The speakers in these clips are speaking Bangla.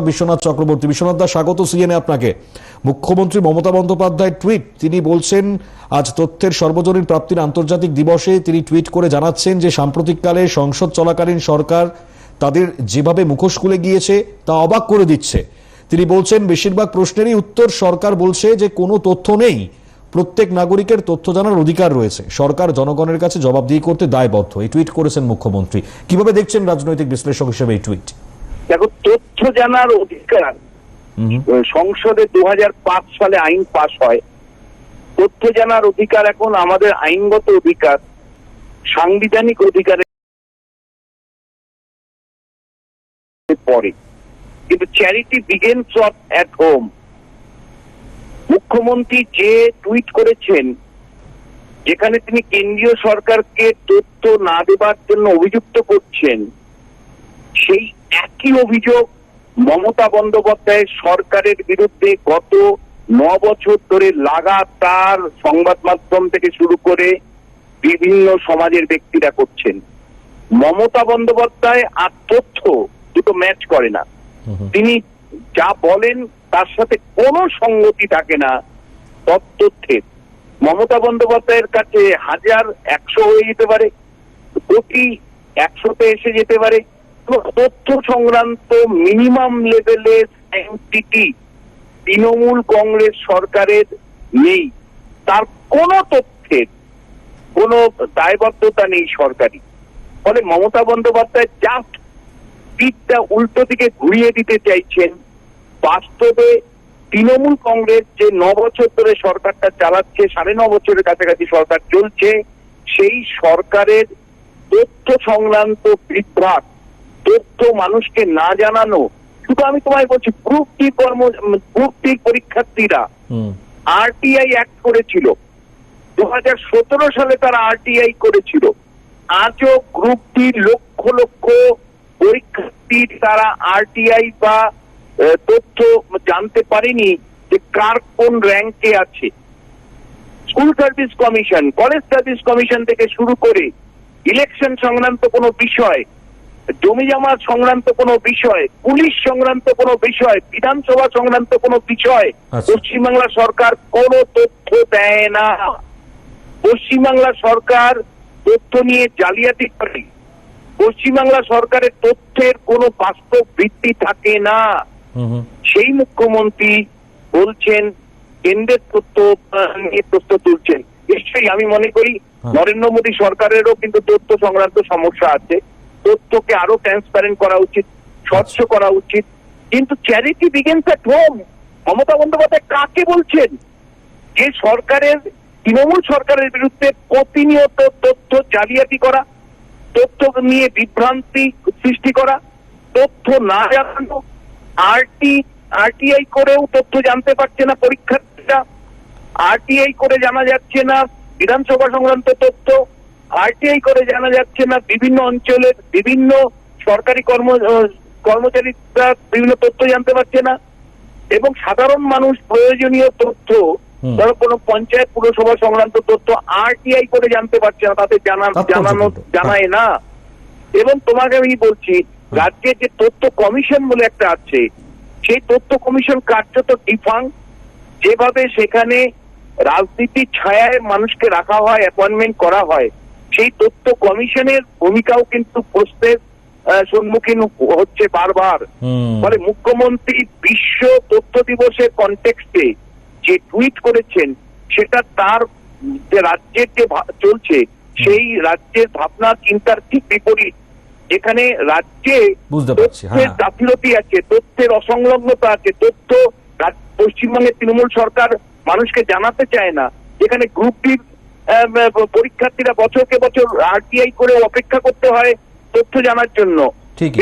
বিশ্বনাথ চক্রবর্তী। বিশ্বনাথ দা, স্বাগত সিএনএ আপনাকে। মুখ্যমন্ত্রী মমতা বন্দ্যোপাধ্যায়ের টুইট, তিনি বলছেন আজ তথ্যের সর্বজনীন প্রাপ্তির আন্তর্জাতিক দিবসে তিনি টুইট করে জানাচ্ছেন যে সাম্প্রতিককালে সংসদ চলাকালীন সরকার তাদের যেভাবে মুখোশ খুলে গিয়েছে তা অবাক করে দিচ্ছে। তিনি বলছেন বেশিরভাগ প্রশ্নেরই উত্তর সরকার বলছে যে কোনো তথ্য নেই, প্রত্যেক নাগরিকের তথ্য জানার অধিকার রয়েছে, সরকার জনগণের কাছে জবাবদিহি করতে দায়বদ্ধ। এই টুইট করেছেন মুখ্যমন্ত্রী। কিভাবে দেখছেন রাজনৈতিক বিশ্লেষক হিসেবে এই টুইট? দেখো, তথ্য জানার অধিকার সংসদে 2005 সালে আইন পাস হয়। তথ্য জানার অধিকার এখন আমাদের আইনগত অধিকার, সাংবিধানিক অধিকারের পরে। কিন্তু চ্যারিটি বিগিনস অ্যাট হোম। মুখ্যমন্ত্রী যে টুইট করেছেন, যেখানে তিনি কেন্দ্রীয় সরকারকে তথ্য না দেবার জন্য অভিযুক্ত করছেন, সেই একই অভিযোগ মমতা বন্দ্যোপাধ্যায়ের সরকারের বিরুদ্ধে গত 9 বছর ধরে লাগাতার সংবাদ মাধ্যম থেকে শুরু করে বিভিন্ন সমাজের ব্যক্তিরা করছেন। মমতা বন্দ্যোপাধ্যায় আর তথ্য দুটো ম্যাচ করে না। তিনি যা বলেন তার সাথে কোনো সঙ্গতি থাকে না তথ্যের। মমতা বন্দ্যোপাধ্যায়ের কাছে 1000, 100 হয়ে যেতে পারে, কোটি 100-তে এসে যেতে পারে। তথ্য সংক্রান্ত মিনিমাম লেভেলের সায়েন্টিফিক তৃণমূল কংগ্রেস সরকারের নেই। তার কোনো তথ্যের কোনো দায়বদ্ধতা নেই সরকারি। ফলে মমতা বন্দ্যোপাধ্যায় জাস্ট পিঠটা উল্টো দিকে ঘুরিয়ে দিতে চাইছেন। বাস্তবে তৃণমূল কংগ্রেস যে 9 বছর ধরে সরকারটা চালাচ্ছে, 9.5 বছরের কাছাকাছি সরকার চলছে, সেই সরকারের তথ্য সংক্রান্ত বিভ্রাট, তথ্য মানুষকে না জানানো। শুধু আমি তোমায় বলছি, গ্রুপ ডি পরীক্ষার্থীরা আরটিআই অ্যাক্ট করেছিল 2017 সালে, তারা আরটিআই করেছিল। আজও গ্রুপ ডি লক্ষ লক্ষ পরীক্ষার্থী তারা আরটিআই বা তথ্য জানতে পারেনি যে কার কোন র্যাঙ্কে আছে। School service commission, college service commission থেকে শুরু করে ইলেকশন সংক্রান্ত কোনো বিষয়, জমি জমা সংক্রান্ত কোনো বিষয়, পুলিশ সংক্রান্ত কোনো বিষয়, বিধানসভা সংক্রান্ত কোনো বিষয় পশ্চিমবাংলা সরকার কোনো তথ্য দেয় না। পশ্চিমবাংলা সরকার তথ্য নিয়ে জালিয়াতি করে। পশ্চিমবাংলা সরকারের তথ্যের কোনো বাস্তব ভিত্তি থাকে না। সেই মুখ্যমন্ত্রী বলছেন কেন্দ্রের তথ্য নিয়ে প্রশ্ন তুলছেন। নিশ্চয়ই আমি মনে করি নরেন্দ্র মোদী সরকারেরও কিন্তু তথ্য সংক্রান্ত সমস্যা আছে। তথ্যকে আরো ট্রান্সপারেন্ট করা উচিত, স্বচ্ছ করা উচিত। কিন্তু charity begins at home. Mamata Bandyopadhyay কাকে বলছেন? যে সরকারের, তৃণমূল সরকারের বিরুদ্ধে প্রতিনিয়ত তথ্য জালিয়াতি করা, তথ্য নিয়ে বিভ্রান্তি সৃষ্টি করা, তথ্য না জানানো। আরটিআই করেও তথ্য জানতে পারছে না পরীক্ষার্থীরা, আরটিআই করে জানা যাচ্ছে না বিধানসভা সংক্রান্ত তথ্য, আরটিআই করে জানা যাচ্ছে না বিভিন্ন অঞ্চলের বিভিন্ন সরকারি কর্মচারীরা বিভিন্ন তথ্য জানতে পারছে না। এবং সাধারণ মানুষ প্রয়োজনীয় তথ্য, ধরো কোনো পঞ্চায়েত পুরসভা সংক্রান্ত তথ্য আরটিআই করে জানতে পারছে না, তাদের জানায় না। এবং তোমাকে আমি বলছি, রাজ্যের যে তথ্য কমিশন বলে একটা আছে, সেই তথ্য কমিশন কার্যত ডিফাং। যেভাবে সেখানে রাজনীতির ছায়ায় মানুষকে রাখা হয়, অ্যাপয়েন্টমেন্ট করা হয়, সেই তথ্য কমিশনের ভূমিকাও কিন্তু প্রশ্নের সম্মুখীন হচ্ছে বারবার। ফলে মুখ্যমন্ত্রী বিশ্ব তথ্য দিবসের কনটেক্সটে যে টুইট করেছেন, সেটা তার যে রাজ্যের যে চলছে সেই রাজ্যের ভাবনা চিন্তার ঠিক বিপরীত। যেখানে রাজ্যে তথ্যের গাফিলতি আছে, তথ্যের অসংলগ্নতা আছে, তথ্য পশ্চিমবঙ্গের তৃণমূল সরকার মানুষকে জানাতে চায় না। যেখানে গ্রুপ ডি পরীক্ষার্থীরা বছরকে বছর আরটিআই করে অপেক্ষা করতে হয় তথ্য জানার জন্য,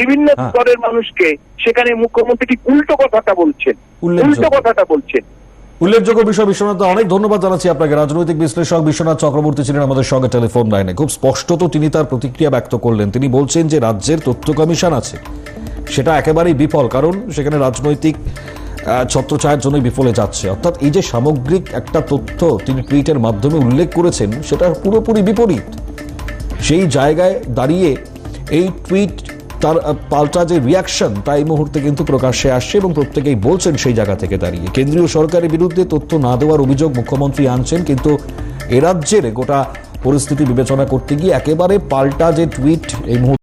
বিভিন্ন স্তরের মানুষকে, সেখানে মুখ্যমন্ত্রী ঠিক উল্টো কথাটা বলছেন। উল্লেখযোগ্য বিষয়। বিশ্বনাথ, অনেক ধন্যবাদ জানাচ্ছি আপনাকে। রাজনৈতিক বিশ্লেষক বিশ্বনাথ চক্রবর্তী ছিলেন আমাদের সঙ্গে টেলিফোন লাইনে। খুব স্পষ্টত তিনি তার প্রতিক্রিয়া ব্যক্ত করলেন। তিনি বলছেন যে রাজ্যের তথ্য কমিশন আছে, সেটা একেবারেই বিফল, কারণ সেখানে রাজনৈতিক ছত্রছায়ার জন্যই বিফলে যাচ্ছে। অর্থাৎ এই যে সামগ্রিক একটা তথ্য তিনি টুইটের মাধ্যমে উল্লেখ করেছেন, সেটা পুরোপুরি বিপরীত। সেই জায়গায় দাঁড়িয়ে এই টুইট তার পাল্টা যে রিয়াকশন তা এই মুহূর্তে কিন্তু প্রকাশ্যে আসছে এবং প্রত্যেকেই বলছেন সেই জায়গা থেকে দাঁড়িয়ে কেন্দ্রীয় সরকারের বিরুদ্ধে তথ্য না দেওয়ার অভিযোগ মুখ্যমন্ত্রী আনছেন, কিন্তু এ রাজ্যের গোটা পরিস্থিতি বিবেচনা করতে গিয়ে একেবারে পাল্টা যে টুইট এই মুহূর্তে